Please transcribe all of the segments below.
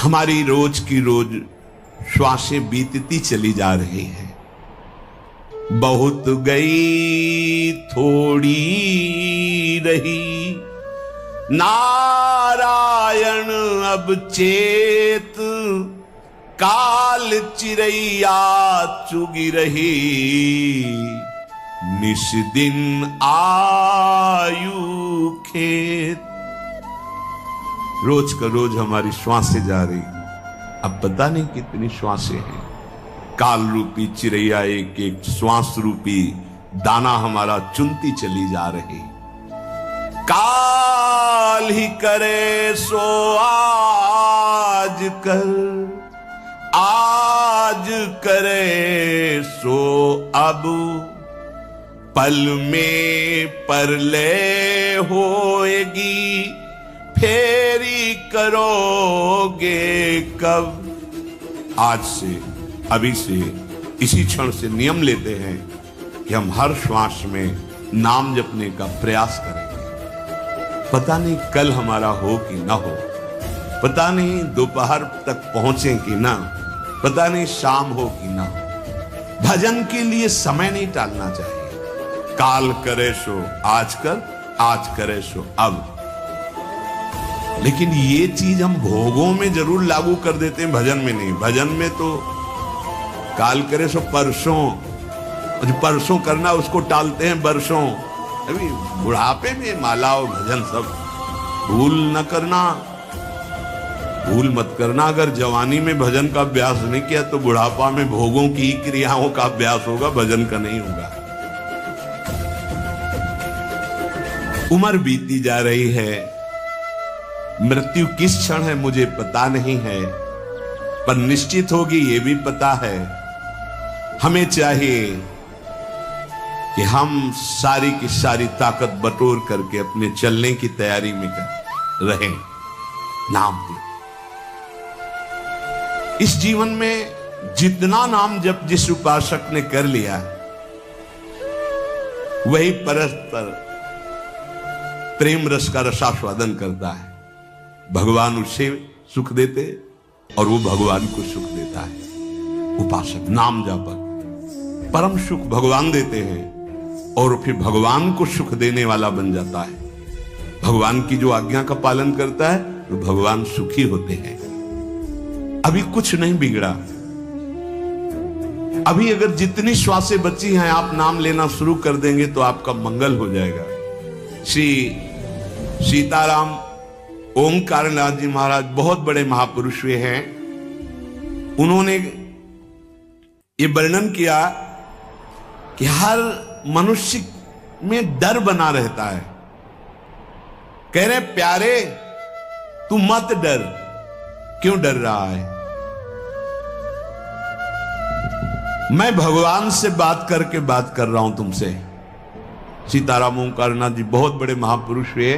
हमारी रोज की रोज श्वासें बीतती चली जा रही हैं। बहुत गई थोड़ी रही, नारायण अब चेत, काल चिरैया चुगी रही, निस दिन आयु खेत। रोज का रोज हमारी श्वासें जा रही, अब पता नहीं कितनी श्वासें हैं। काल रूपी चिरैया एक एक श्वास रूपी दाना हमारा चुनती चली जा रही। काल ही करे सो आज कर, आज करे सो अब, पल में परलय होएगी, फेरी करोगे कब। आज से, अभी से, इसी क्षण से नियम लेते हैं कि हम हर श्वास में नाम जपने का प्रयास करेंगे। पता नहीं कल हमारा हो कि ना हो, पता नहीं दोपहर तक पहुंचे कि ना, पता नहीं शाम हो कि ना हो। भजन के लिए समय नहीं टालना चाहिए। काल करे सो आज कर, आज करे सो अब। लेकिन ये चीज हम भोगों में जरूर लागू कर देते हैं, भजन में नहीं। भजन में तो काल करे सो परसों, जो परसों करना उसको टालते हैं बरसों। अभी बुढ़ापे में माला और भजन सब भूल न करना, भूल मत करना। अगर जवानी में भजन का अभ्यास नहीं किया तो बुढ़ापा में भोगों की क्रियाओं का अभ्यास होगा, भजन का नहीं होगा। उम्र बीती जा रही है, मृत्यु किस क्षण है मुझे पता नहीं है, पर निश्चित होगी ये भी पता है। हमें चाहिए कि हम सारी की सारी ताकत बटोर करके अपने चलने की तैयारी में रहें, नाम दे। इस जीवन में जितना नाम जप जिस उपासक ने कर लिया, वही परस्पर प्रेम रस का रसास्वादन करता है। भगवान उसे सुख देते और वो भगवान को सुख देता है। उपासक नाम जापक परम सुख भगवान देते हैं और फिर भगवान को सुख देने वाला बन जाता है। भगवान की जो आज्ञा का पालन करता है तो भगवान सुखी होते हैं। अभी कुछ नहीं बिगड़ा। अभी अगर जितनी श्वासें बची हैं आप नाम लेना शुरू कर देंगे तो आपका मंगल हो जाएगा। श्री सीताराम ओंकारनाथ जी महाराज बहुत बड़े महापुरुष हुए हैं। उन्होंने ये वर्णन किया कि हर मनुष्य में डर बना रहता है। कह रहे प्यारे तू मत डर, क्यों डर रहा है? मैं भगवान से बात करके बात कर रहा हूं तुमसे। सीताराम ओंकारनाथ जी बहुत बड़े महापुरुष हुए।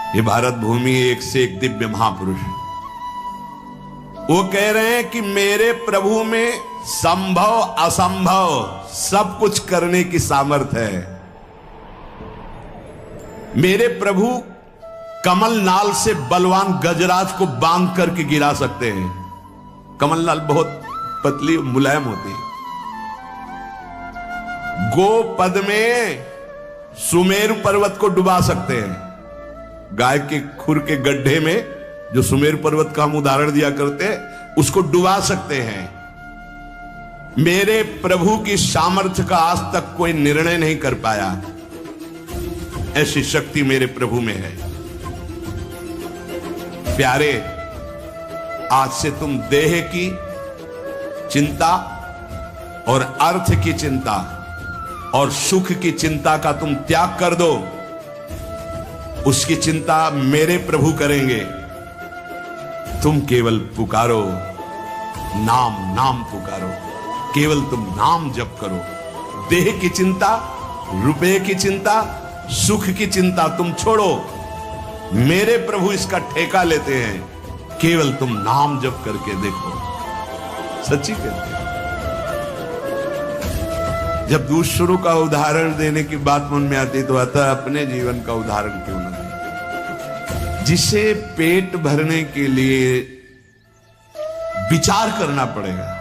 ये भारत भूमि एक से एक दिव्य महापुरुष। वो कह रहे हैं कि मेरे प्रभु में संभव असंभव सब कुछ करने की सामर्थ्य है। मेरे प्रभु कमल नाल से बलवान गजराज को बांध करके गिरा सकते हैं। कमल नाल बहुत पतली मुलायम होती है। गोपद में सुमेरु पर्वत को डुबा सकते हैं। गाय के खुर के गड्ढे में जो सुमेरु पर्वत का हम उदाहरण दिया करते हैं, उसको डुबा सकते हैं। मेरे प्रभु की सामर्थ्य का आज तक कोई निर्णय नहीं कर पाया। ऐसी शक्ति मेरे प्रभु में है। प्यारे, आज से तुम देह की चिंता और अर्थ की चिंता और सुख की चिंता का तुम त्याग कर दो। उसकी चिंता मेरे प्रभु करेंगे। तुम केवल पुकारो, नाम नाम पुकारो। केवल तुम नाम जप करो। देह की चिंता, रुपए की चिंता, सुख की चिंता तुम छोड़ो। मेरे प्रभु इसका ठेका लेते हैं। केवल तुम नाम जप करके देखो। सच्ची कहते हैं। जब दूसरों का उदाहरण देने की बात मन में आती तो आता अपने जीवन का उदाहरण क्यों ना। जिसे पेट भरने के लिए विचार करना पड़ेगा,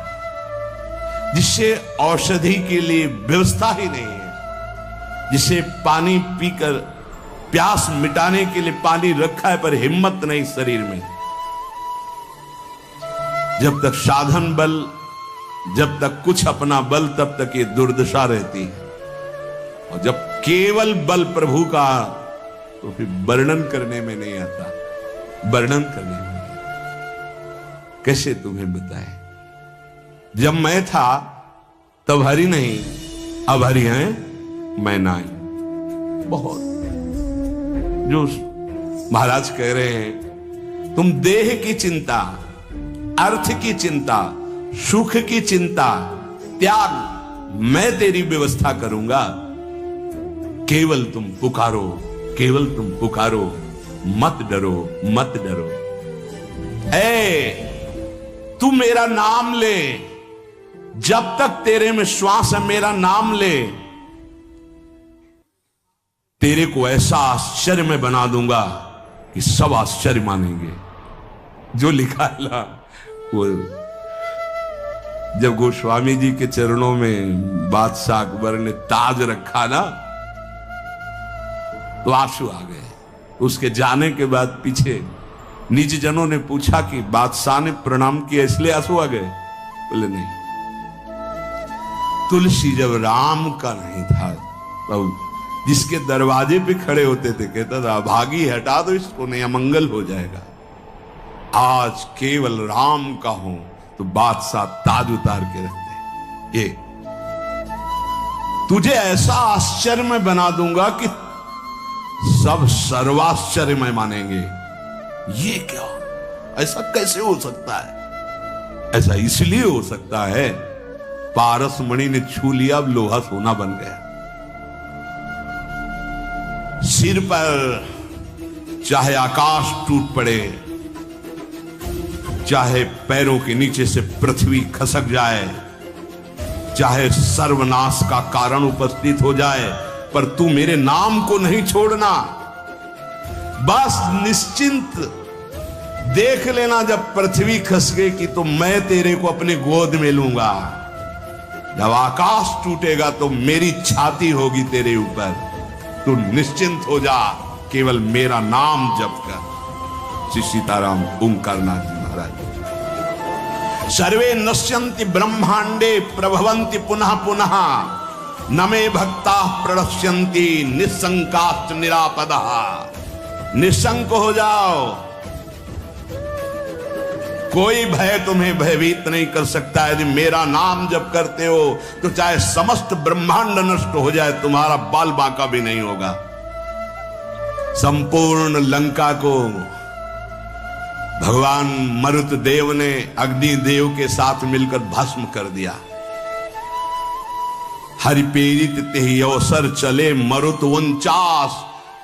जिससे औषधि के लिए व्यवस्था ही नहीं है, जिसे पानी पीकर प्यास मिटाने के लिए पानी रखा है पर हिम्मत नहीं शरीर में, जब तक साधन बल, जब तक कुछ अपना बल, तब तक ये दुर्दशा रहती है। और जब केवल बल प्रभु का, तो फिर वर्णन करने में नहीं आता, वर्णन करने में नहीं। कैसे तुम्हें बताएं? जब मैं था तब हरि नहीं, अब हरि हैं मैं नहीं। बहुत जो महाराज कह रहे हैं, तुम देह की चिंता, अर्थ की चिंता, सुख की चिंता त्याग, मैं तेरी व्यवस्था करूंगा। केवल तुम पुकारो, केवल तुम पुकारो, मत डरो, मत डरो। तू मेरा नाम ले, जब तक तेरे में श्वास है मेरा नाम ले, तेरे को ऐसा आश्चर्य में बना दूंगा कि सब आश्चर्य मानेंगे। जो लिखा है ना, वो जब गोस्वामी जी के चरणों में बादशाह अकबर ने ताज रखा ना, तो आंसू आ गए। उसके जाने के बाद पीछे निज जनों ने पूछा कि बादशाह ने प्रणाम किया इसलिए आंसू आ गए? बोले नहीं, तुलसी जब राम का नहीं था, तो जिसके दरवाजे पे खड़े होते थे कहता था भागी हटा दो इसको, नहीं अमंगल हो जाएगा। आज केवल राम का हो तो बादशाह ताज उतार के रखते। ये तुझे ऐसा आश्चर्य में बना दूंगा कि सब सर्वाश्चर्य में मानेंगे। ये क्या, ऐसा कैसे हो सकता है? ऐसा इसलिए हो सकता है, पारस मणि ने छू लिया, अब लोहा सोना बन गया। सिर पर चाहे आकाश टूट पड़े, चाहे पैरों के नीचे से पृथ्वी खसक जाए, चाहे सर्वनाश का कारण उपस्थित हो जाए, पर तू मेरे नाम को नहीं छोड़ना। बस निश्चिंत देख लेना, जब पृथ्वी खस गई कि तो मैं तेरे को अपने गोद में लूंगा। जब आकाश टूटेगा तो मेरी छाती होगी तेरे ऊपर। तू निश्चिंत हो जा, केवल मेरा नाम जप कर। श्री सीताराम ओंकारनाथ जी महाराज। सर्वे नश्यन्ति ब्रह्मांडे प्रभवन्ति पुनः पुनः, न मे भक्ता प्रणश्यन्ति निशंकाश्च निरापदः। निशंक हो जाओ, कोई भय तुम्हें भयभीत नहीं कर सकता। यदि मेरा नाम जप करते हो तो चाहे समस्त ब्रह्मांड नष्ट हो जाए, तुम्हारा बाल बांका भी नहीं होगा। संपूर्ण लंका को भगवान मरुत देव ने अग्नि देव के साथ मिलकर भस्म कर दिया। हरि प्रेरित तेहि अवसर चले, मरुत 49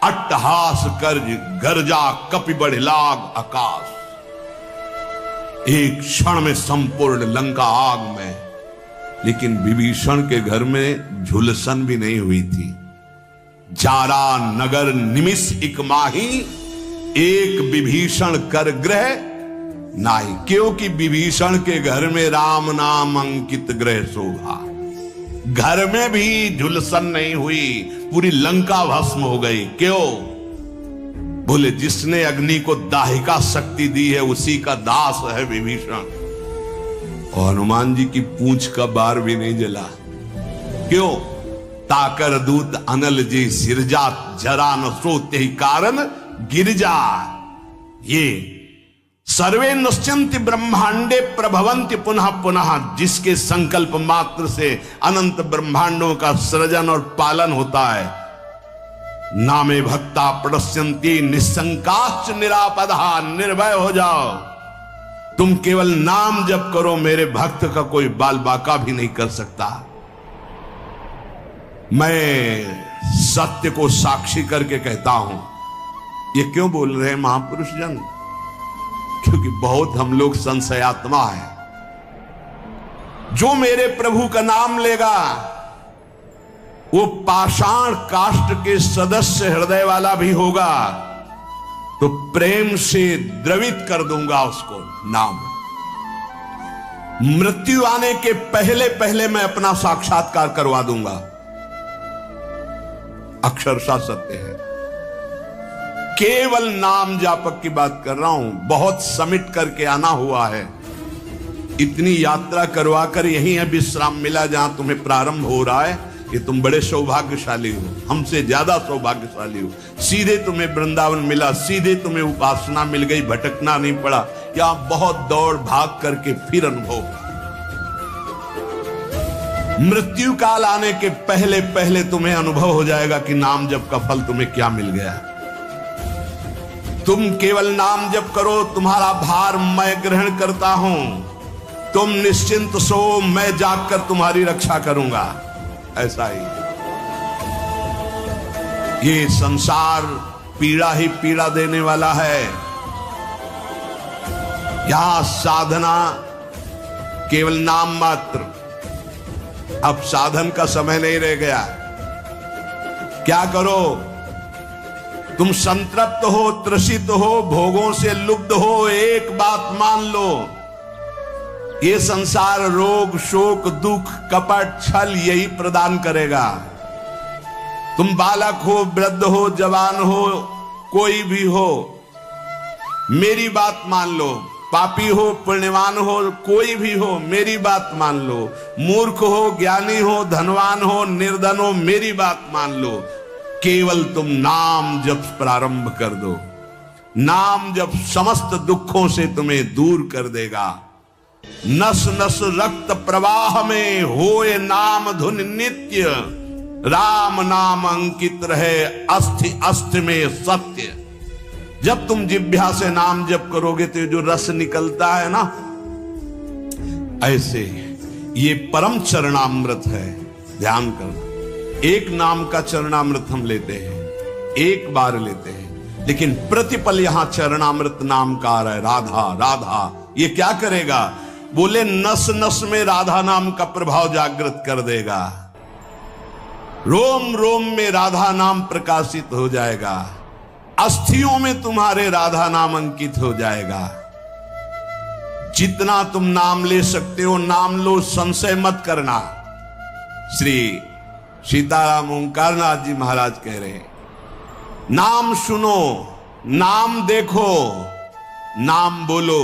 अट्टहास कर गर्जा कपि बढ़िलाग आकाश। एक क्षण में संपूर्ण लंका आग में। लेकिन विभीषण के घर में झुलसन भी नहीं हुई थी। जारा नगर निमिष इक माही, एक विभीषण कर ग्रह नाही। क्योंकि विभीषण के घर में राम नाम अंकित ग्रह शोभा। घर में भी झुलसन नहीं हुई, पूरी लंका भस्म हो गई। क्यों? बोले जिसने अग्नि को दाहिका शक्ति दी है उसी का दास है विभीषण। और हनुमान जी की पूंछ का बार भी नहीं जला। क्यों? ताकर दूत अनल जी सिरजा, जरा न सोते ही कारण गिरजा। ये सर्वे नश्यन्ति ब्रह्मांडे प्रभवन्ति पुनः पुनः, जिसके संकल्प मात्र से अनंत ब्रह्मांडों का सृजन और पालन होता है। नामे भक्ता प्रणश्यन्ति निशंकाश्च निरापदः। निर्भय हो जाओ, तुम केवल नाम जप करो, मेरे भक्त का कोई बाल बाका भी नहीं कर सकता। मैं सत्य को साक्षी करके कहता हूं। ये क्यों बोल रहे हैं महापुरुष जन? क्योंकि बहुत हम लोग संशयात्मा है। जो मेरे प्रभु का नाम लेगा वो पाषाण काष्ठ के सदस्य हृदय वाला भी होगा, तो प्रेम से द्रवित कर दूंगा उसको नाम। मृत्यु आने के पहले पहले मैं अपना साक्षात्कार करवा दूंगा। अक्षरशः सत्य है। केवल नाम जापक की बात कर रहा हूं, बहुत समिट करके आना हुआ है। इतनी यात्रा करवा कर यहीं है विश्राम मिला जहां तुम्हें प्रारंभ हो रहा है। ये तुम बड़े सौभाग्यशाली हो, हमसे ज्यादा सौभाग्यशाली हो। सीधे तुम्हें वृंदावन मिला, सीधे तुम्हें उपासना मिल गई, भटकना नहीं पड़ा। यहां बहुत दौड़ भाग करके फिर अनुभव। मृत्यु काल आने के पहले पहले तुम्हें अनुभव हो जाएगा कि नाम जप का फल तुम्हें क्या मिल गया। तुम केवल नाम जप करो, तुम्हारा भार मैं ग्रहण करता हूं। तुम निश्चिंत सो, मैं जागकर तुम्हारी रक्षा करूंगा। ऐसा ही ये संसार पीड़ा ही पीड़ा देने वाला है। यहां साधना केवल नाम मात्र। अब साधन का समय नहीं रह गया। क्या करो? तुम संतृप्त हो, त्रसित हो, भोगों से लुब्ध हो, एक बात मान लो, ये संसार रोग, शोक, दुख, कपट, छल यही प्रदान करेगा। तुम बालक हो, वृद्ध हो, जवान हो, कोई भी हो, मेरी बात मान लो। पापी हो, पुण्यवान हो, कोई भी हो, मेरी बात मान लो। मूर्ख हो, ज्ञानी हो, धनवान हो, निर्धन हो, मेरी बात मान लो। केवल तुम नाम जप प्रारंभ कर दो। नाम जप समस्त दुखों से तुम्हें दूर कर देगा। नस नस रक्त प्रवाह में होए नाम धुन नित्य। राम नाम अंकित रहे अस्थि अस्थि में सत्य। जब तुम जिह्वा से नाम जप करोगे तो जो रस निकलता है ना, ऐसे ये परम चरणामृत है। ध्यान करना, एक नाम का चरणामृत हम लेते हैं, एक बार लेते हैं, लेकिन प्रतिपल यहां चरणामृत नाम का आ रहा है। राधा राधा, ये क्या करेगा? बोले नस नस में राधा नाम का प्रभाव जागृत कर देगा। रोम रोम में राधा नाम प्रकाशित हो जाएगा। अस्थियों में तुम्हारे राधा नाम अंकित हो जाएगा। जितना तुम नाम ले सकते हो नाम लो, संशय मत करना। श्री सीताराम ओंकारनाथ जी महाराज कह रहे हैं, नाम सुनो, नाम देखो, नाम बोलो।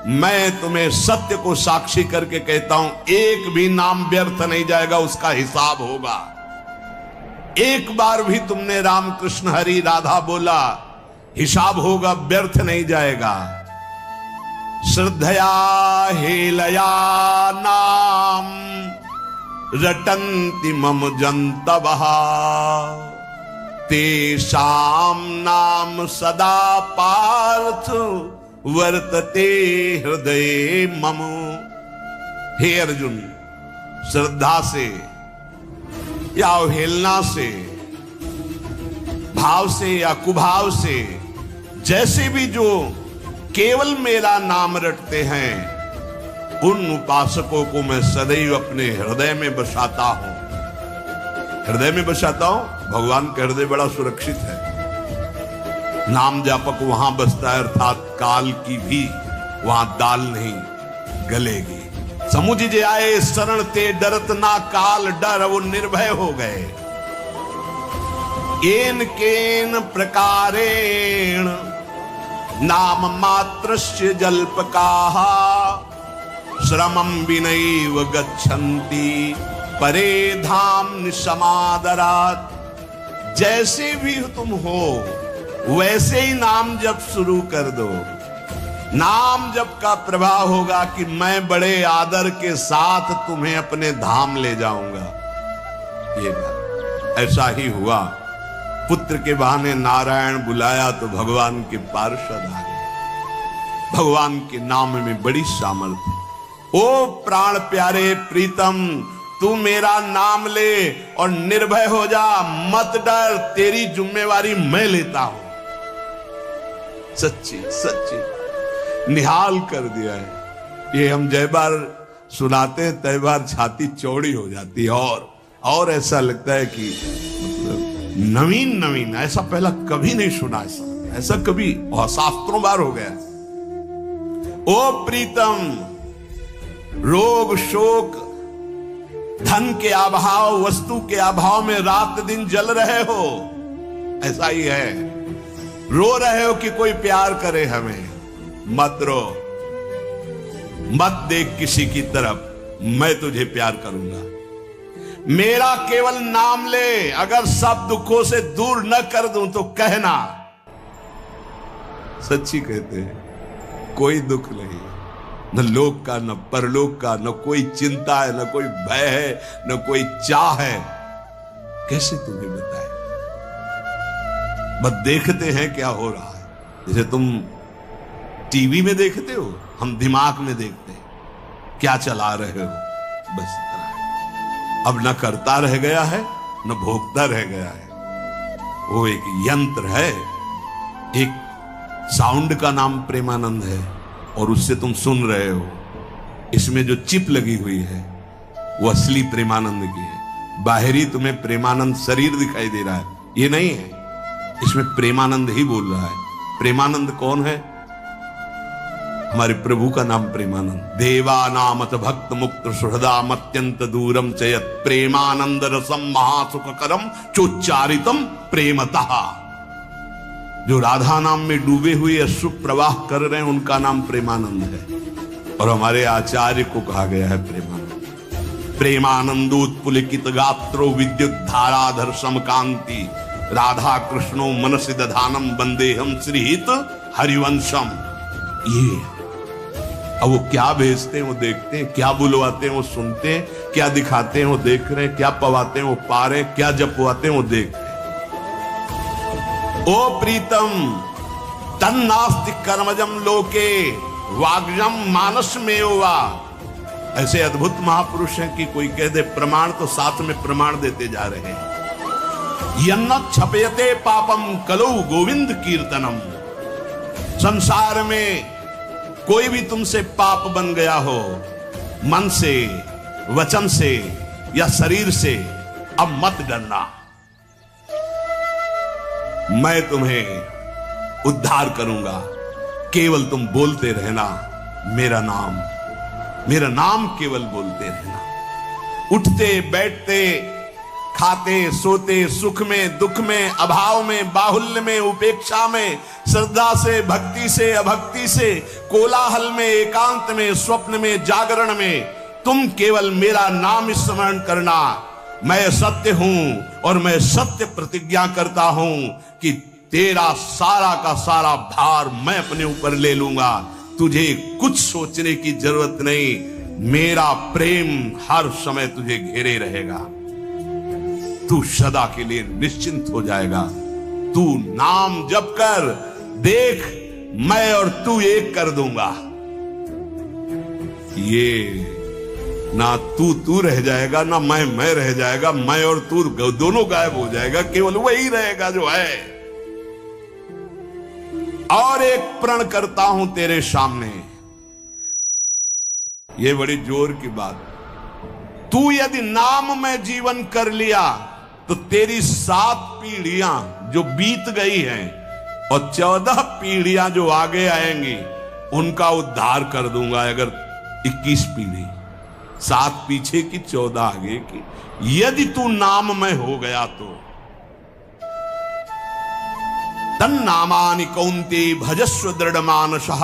मैं तुम्हें सत्य को साक्षी करके कहता हूं, एक भी नाम व्यर्थ नहीं जाएगा, उसका हिसाब होगा। एक बार भी तुमने राम कृष्ण हरि राधा बोला, हिसाब होगा, व्यर्थ नहीं जाएगा। श्रद्धया हेलया नाम रटन्ति मम जन्तवः। तेषां नाम सदा पार्थ वर्तते हृदय मम। हे अर्जुन, श्रद्धा से या अवहेलना से, भाव से या कुभाव से, जैसे भी जो केवल मेरा नाम रटते हैं, उन उपासकों को मैं सदैव अपने हृदय में बसाता हूं। हृदय में बसाता हूं, भगवान का हृदय बड़ा सुरक्षित है। नाम जापक वहां बसता है, अर्थात काल की भी वहां दाल नहीं गलेगी। समुझ जे आए शरण ते डरत ना काल डर, वो निर्भय हो गए। एन केन प्रकारेण नाम मात्रस्य जल्पकाः श्रमं विनैव गच्छन्ति परे धाम निसमादरात्। जैसे भी तुम हो वैसे ही नाम जप शुरू कर दो। नाम जप का प्रभाव होगा कि मैं बड़े आदर के साथ तुम्हें अपने धाम ले जाऊंगा। ये बात ऐसा ही हुआ। पुत्र के बहाने नारायण बुलाया तो भगवान के पार्षद आ गए। भगवान के नाम में बड़ी सामर्थ्य। ओ प्राण प्यारे प्रीतम, तू मेरा नाम ले और निर्भय हो जा, मत डर, तेरी जिम्मेवारी मैं लेता हूं। सच्ची सच्ची निहाल कर दिया है। ये हम जय बार सुनाते हैं तय बार छाती चौड़ी हो जाती है, और ऐसा लगता है कि मतलब नवीन नवीन, ऐसा पहला कभी नहीं सुना। ऐसा कभी और शास्त्रों बार हो गया। ओ प्रीतम, रोग शोक धन के अभाव वस्तु के अभाव में रात दिन जल रहे हो, ऐसा ही है। रो रहे हो कि कोई प्यार करे हमें, मत रो, मत देख किसी की तरफ, मैं तुझे प्यार करूंगा। मेरा केवल नाम ले, अगर सब दुखों से दूर न कर दूं तो कहना। सच्ची कहते हैं, कोई दुख नहीं, न लोक का न परलोक का, न कोई चिंता है, न कोई भय है, न कोई चाह है। कैसे तुम्हें बताए, बस देखते हैं क्या हो रहा है। जैसे तुम टीवी में देखते हो, हम दिमाग में देखते हैं क्या चला रहे हो, बस इतना है। अब न करता रह गया है न भोगता रह गया है। वो एक यंत्र है, एक साउंड का नाम प्रेमानंद है, और उससे तुम सुन रहे हो। इसमें जो चिप लगी हुई है वो असली प्रेमानंद की है। बाहरी तुम्हें प्रेमानंद शरीर दिखाई दे रहा है, ये नहीं है। इसमें प्रेमानंद ही बोल रहा है। प्रेमानंद कौन है? हमारे प्रभु का नाम प्रेमानंद। देवा नामत भक्त मुक्त सुहृदाम अत्यंत दूरम चयत प्रेमानंद रसम महासुखकरम चोच्चारितम प्रेमतः। जो राधा नाम में डूबे हुए अश्रु प्रवाह कर रहे हैं, उनका नाम प्रेमानंद है। और हमारे आचार्य को कहा गया है प्रेमानंद। प्रेमानंदोत्पुलिकित गात्रो विद्युत धाराधर समकांति राधा कृष्णो मनसि दधानम वंदेहम श्रीहित हरिवंशम। ये अब वो क्या भेजते हैं वो देखते हैं, क्या बुलवाते हैं वो सुनते हैं, क्या दिखाते हैं वो देख रहे हैं, क्या पवाते हैं वो पा रहे हैं, क्या जपवाते हैं वो देखते हैं। ओ प्रीतम, तन्नास्ति कर्मजम लोके वाग्जम मानस में वा। ऐसे अद्भुत महापुरुष हैं कि कोई कह दे प्रमाण तो साथ में प्रमाण देते जा रहे हैं। यन्न छपयते पापम कलौ गोविंद कीर्तनम। संसार में कोई भी तुमसे पाप बन गया हो, मन से, वचन से या शरीर से, अब मत डरना, मैं तुम्हें उद्धार करूंगा। केवल तुम बोलते रहना मेरा नाम केवल बोलते रहना। उठते बैठते, खाते सोते, सुख में दुख में, अभाव में बाहुल्य में, उपेक्षा में, श्रद्धा से भक्ति से अभक्ति से, कोलाहल में एकांत में, स्वप्न में जागरण में, तुम केवल मेरा नाम स्मरण करना। मैं सत्य हूं और मैं सत्य प्रतिज्ञा करता हूं कि तेरा सारा का सारा भार मैं अपने ऊपर ले लूंगा। तुझे कुछ सोचने की जरूरत नहीं, मेरा प्रेम हर समय तुझे घेरे रहेगा। तू सदा के लिए निश्चिंत हो जाएगा। तू नाम जप कर देख, मैं और तू एक कर दूंगा। ये ना तू रह जाएगा, ना मैं रह जाएगा, मैं और तू दोनों गायब हो जाएगा, केवल वही रहेगा जो है। और एक प्रण करता हूं तेरे सामने, ये बड़ी जोर की बात। तू यदि नाम में जीवन कर लिया तो तेरी 7 पीढ़ियां जो बीत गई हैं और 14 पीढ़ियां जो आगे आएंगी उनका उद्धार कर दूंगा। अगर 21 पीढ़ी, 7 पीछे की 14 आगे की, यदि तू नाम में हो गया तो। तन्नामानि कौन्ते भजस्व दृढ़मानसः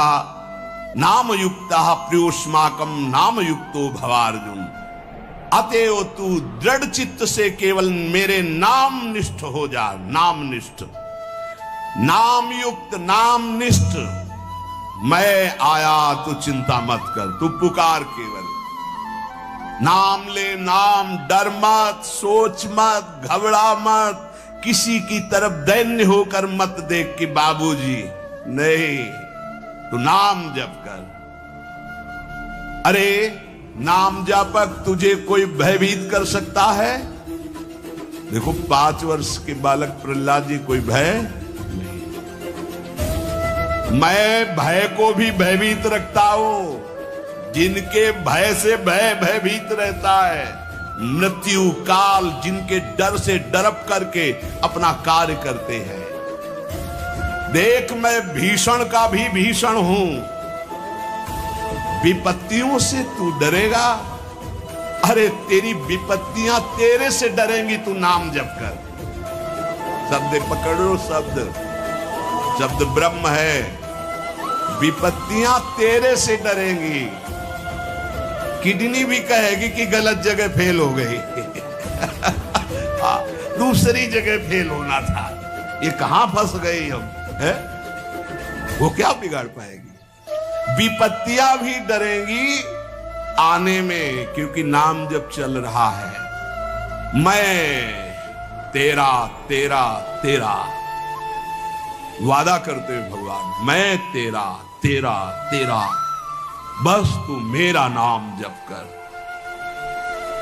नामयुक्तः प्रियोस्माकं नामयुक्तो भवार्जुन। अतएव तू दृढ़ चित्त से केवल मेरे नाम निष्ठ हो जा। नाम निष्ठ, नाम युक्त, नाम निष्ठ। मैं आया, तू चिंता मत कर, तू पुकार केवल। नाम ले, नाम, डर मत, सोच मत, घबरा मत, किसी की तरफ दैन्य होकर मत देख कि बाबूजी, नहीं, तू नाम जप कर। अरे नाम जापक तुझे कोई भयभीत कर सकता है? देखो 5 वर्ष के बालक प्रहलाद जी, कोई भय नहीं। मैं भय को भी भयभीत रखता हूं। जिनके भय से भयभीत रहता है, मृत्यु काल जिनके डर से डरप करके अपना कार्य करते हैं। देख मैं भीषण का भी भीषण हूं, विपत्तियों से तू डरेगा? अरे तेरी विपत्तियां तेरे से डरेंगी, तू नाम जप कर। शब्द पकड़ लो, शब्द ब्रह्म है। विपत्तियां तेरे से डरेंगी। किडनी भी कहेगी कि गलत जगह फेल हो गई दूसरी जगह फेल होना था, ये कहां फंस गई हम, है? वो क्या बिगाड़ पाएगी? विपत्तियां भी डरेंगी आने में, क्योंकि नाम जब चल रहा है। मैं तेरा तेरा तेरा वादा करते हुए भगवान, मैं तेरा तेरा तेरा, बस तू मेरा नाम जप कर।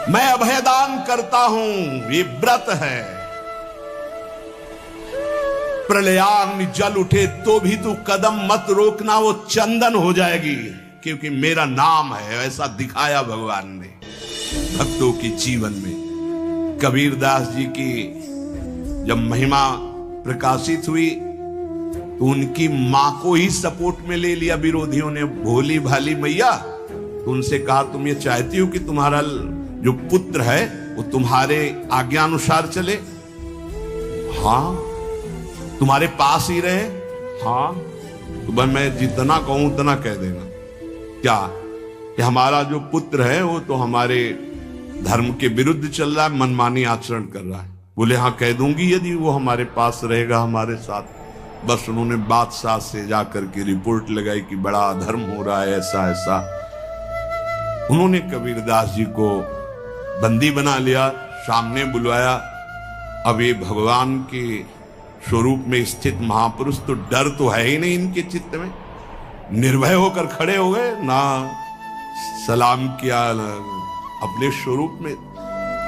मैं अभयदान करता हूं, ये व्रत है। प्रलयाग्नि जल उठे तो भी तू कदम मत रोकना, वो चंदन हो जाएगी, क्योंकि मेरा नाम है। ऐसा दिखाया भगवान ने भक्तों के जीवन में। कबीरदास जी की जब महिमा प्रकाशित हुई तो उनकी मां को ही सपोर्ट में ले लिया विरोधियों ने। भोली भाली मैया, तो उनसे कहा तुम ये चाहती हो कि तुम्हारा जो पुत्र है वो तुम्हारे आज्ञानुसार चले? हाँ। तुम्हारे पास ही रहे? हाँ। तो भाई मैं जितना कहूं उतना कह देना। क्या कि हमारा जो पुत्र है वो तो हमारे धर्म के विरुद्ध चल रहा है, मनमानी आचरण कर रहा है। बोले हाँ कह दूंगी, यदि वो हमारे पास रहेगा हमारे साथ। बस उन्होंने बादशाह से जाकर के रिपोर्ट लगाई कि बड़ा अधर्म हो रहा है, ऐसा ऐसा। उन्होंने कबीरदास जी को बंदी बना लिया, सामने बुलवाया। अब ये भगवान के स्वरूप में स्थित महापुरुष, तो डर तो है ही नहीं इनके चित्त में। निर्भय होकर खड़े हो गए, ना सलाम किया अपने स्वरूप में।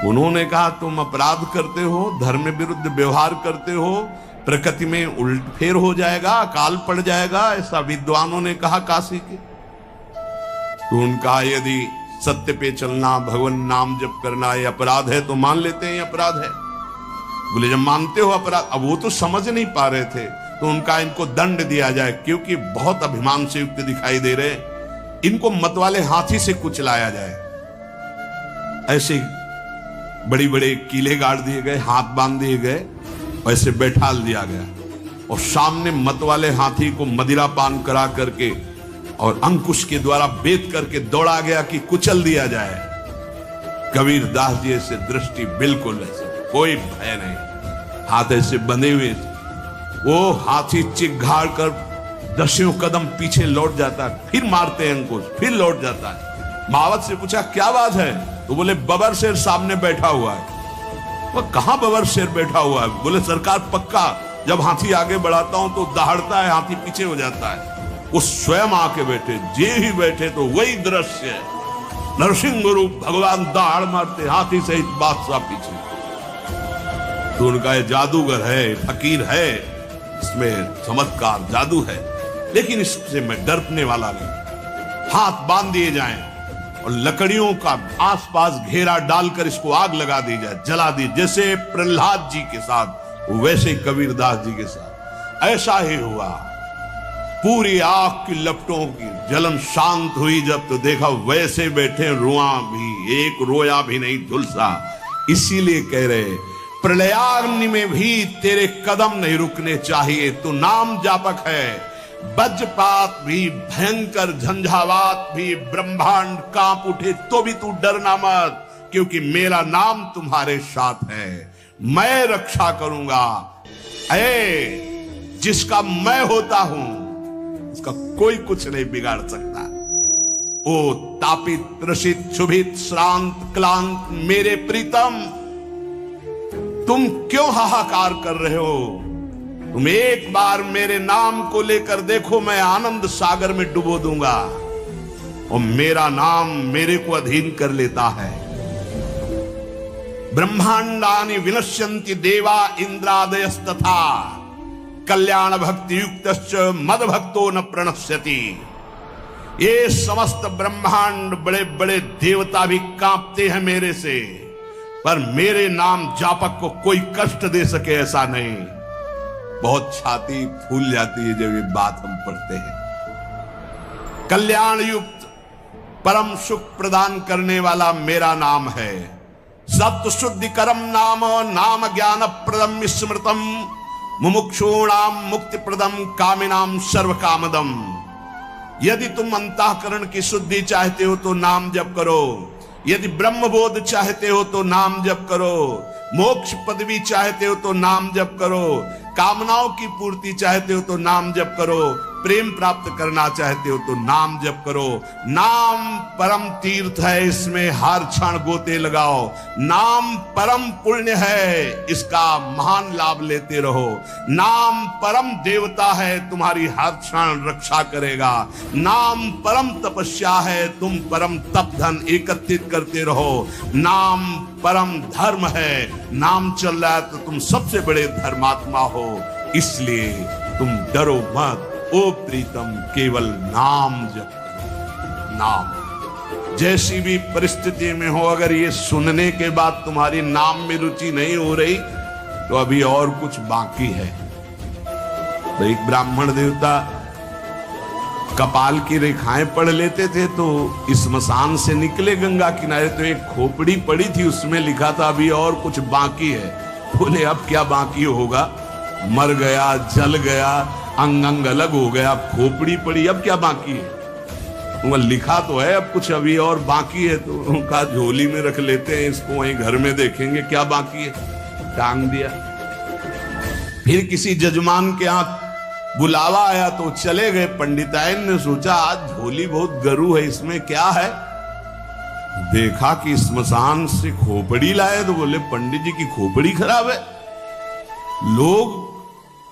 उन्होंने कहा तुम अपराध करते हो, धर्म विरुद्ध व्यवहार करते हो, प्रकृति में उलटफेर हो जाएगा, अकाल पड़ जाएगा, ऐसा विद्वानों ने कहा काशी के। तो उनका यदि सत्य पे चलना, भगवान नाम जप करना ये अपराध है तो मान लेते हैं ये अपराध है। बोले जब मानते हो अपराध, अब वो तो समझ नहीं पा रहे थे, तो उनका इनको दंड दिया जाए, क्योंकि बहुत अभिमान से युक्त दिखाई दे रहे, इनको मतवाले हाथी से कुचलाया जाए। ऐसे बड़ी बड़े कीले गाड़ दिए गए, हाथ बांध दिए गए, ऐसे बैठाल दिया गया और सामने मतवाले हाथी को मदिरा पान करा करके और अंकुश के द्वारा बेत करके दौड़ा गया कि कुचल दिया जाए। कबीरदास जी ऐसे दृष्टि बिल्कुल ऐसे, कोई भय नहीं, हाथ ऐसे बंधे हुए। वो हाथी चिघाड़ कर 10 कदम पीछे लौट जाता है, फिर मारते हैं अंकुश, फिर लौट जाता है। महावत से पूछा क्या बात है? तो बोले बबर शेर सामने बैठा हुआ है। वो कहां बबर शेर बैठा हुआ है? बोले सरकार पक्का जब हाथी आगे बढ़ाता हूं तो दहाड़ता है, हाथी पीछे हो जाता है। वो स्वयं आके बैठे, जे ही बैठे तो वही दृश्य, नरसिंह रूप भगवान दहाड़ मारते, हाथी सहित बादशाह पीछे। तो उनका ये जादूगर है, फकीर है, इसमें चमत्कार जादू है, लेकिन इससे मैं डरने वाला नहीं। हाथ बांध दिए जाएं और लकड़ियों का आसपास घेरा डालकर इसको आग लगा दी जाए, जला दी, जैसे प्रहलाद जी के साथ वैसे कबीरदास जी के साथ ऐसा ही हुआ। पूरी आग की लपटों की जलन शांत हुई जब, तो देखा वैसे बैठे, रुआ भी एक रोया भी नहीं झुलसा। इसीलिए कह रहे प्रलयाग्नि में भी तेरे कदम नहीं रुकने चाहिए। तू नाम जापक है, वज्रपात भी, भयंकर झंझावात भी, ब्रह्मांड कांप उठे तो भी तू डरना मत, क्योंकि मेरा नाम तुम्हारे साथ है। मैं रक्षा करूंगा। जिसका मैं होता हूं उसका कोई कुछ नहीं बिगाड़ सकता। ओ तापित त्रसित क्षुभित श्रांत क्लांत मेरे प्रीतम, तुम क्यों हाहाकार कर रहे हो? तुम एक बार मेरे नाम को लेकर देखो, मैं आनंद सागर में डुबो दूंगा। और मेरा नाम मेरे को अधीन कर लेता है। ब्रह्मांडानि विनश्यन्ति देवा इंद्रादयस्तथा कल्याण भक्ति युक्तश्च मद भक्तो न प्रणश्यति। ये समस्त ब्रह्मांड, बड़े बड़े देवता भी कांपते हैं मेरे से, पर मेरे नाम जापक को कोई कष्ट दे सके ऐसा नहीं। बहुत छाती फूल जाती है जब ये बात हम पढ़ते हैं। कल्याण युक्त परम सुख प्रदान करने वाला मेरा नाम है। सत्य शुद्धि करम नाम, नाम ज्ञान प्रदम स्मृतम, मुमुक्षूणाम मुक्ति प्रदम, कामिनाम सर्व कामदम। यदि तुम अंतःकरण की शुद्धि चाहते हो तो नाम जप करो, यदि ब्रह्मबोध चाहते हो तो नाम जप करो, मोक्ष पदवी चाहते हो तो नाम जप करो, कामनाओं की पूर्ति चाहते हो तो नाम जप करो, प्रेम प्राप्त करना चाहते हो तो नाम जप करो। नाम परम तीर्थ है, इसमें हर क्षण गोते लगाओ। नाम परम पुण्य है, इसका महान लाभ लेते रहो। नाम परम देवता है, तुम्हारी हर क्षण रक्षा करेगा। नाम परम तपस्या है, तुम परम तप धन एकत्रित करते रहो। नाम परम धर्म है, नाम चल रहा है तो तुम सबसे बड़े धर्मात्मा हो, इसलिए तुम डरो मत। ओ प्रीतम, केवल नाम जप करो। नाम जैसी भी परिस्थिति में हो, अगर ये सुनने के बाद तुम्हारी नाम में रुचि नहीं हो रही तो अभी और कुछ बाकी है। तो एक ब्राह्मण देवता कपाल की रेखाएं पढ़ लेते थे, तो स्मशान से निकले गंगा किनारे तो एक खोपड़ी पड़ी थी, उसमें लिखा था अभी और कुछ बाकी है। बोले अब क्या बाकी होगा, मर गया, जल गया, अंग अंग अलग हो गया, खोपड़ी पड़ी, अब क्या बाकी है। वो लिखा तो है अब कुछ अभी और बाकी है, तो उनका झोली में रख लेते हैं, इसको वहीं घर में देखेंगे क्या बाकी है, टांग दिया। फिर किसी जजमान के यहाँ बुलावा आया तो चले गए। पंडिताइन ने सोचा आज झोली बहुत गरू है, इसमें क्या है। देखा कि स्मशान से खोपड़ी लाए, तो बोले पंडित जी की खोपड़ी खराब है। लोग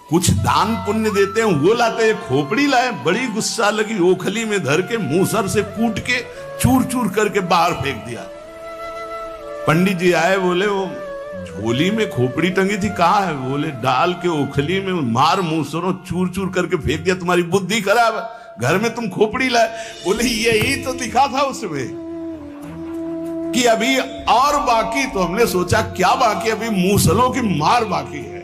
कुछ दान पुण्य देते हैं, वो लाते हैं, खोपड़ी लाए। बड़ी गुस्सा लगी, ओखली में धर के मूसर से कूट के चूर चूर करके बाहर फेंक दिया। पंडित जी आए, बोले वो झोली में खोपड़ी टंगी थी, कहाँ है। बोले डाल के ओखली में मार मूसरों चूर चूर करके फेंक दिया, तुम्हारी बुद्धि खराब है, घर में तुम खोपड़ी लाए। बोले यही तो दिखा था उसमें कि अभी और बाकी। तो हमने सोचा क्या बाकी, अभी मूसलों की मार बाकी है।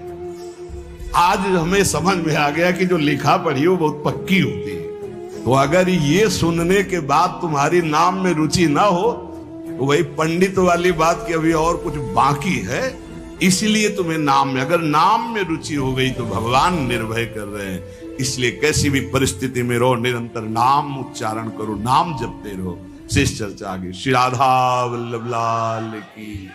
आज हमें समझ में आ गया कि जो लिखा पढ़ी वो बहुत पक्की होती है। तो अगर ये सुनने के बाद तुम्हारी नाम में रुचि ना हो तो वही पंडित वाली बात कि अभी और कुछ बाकी है, इसलिए तुम्हें नाम में, अगर नाम में रुचि हो गई तो भगवान निर्भय कर रहे हैं। इसलिए कैसी भी परिस्थिति में रहो, निरंतर नाम उच्चारण करो, नाम जपते रहो। शेष चर्चा आगे। श्री राधा वल्लभ लाल की।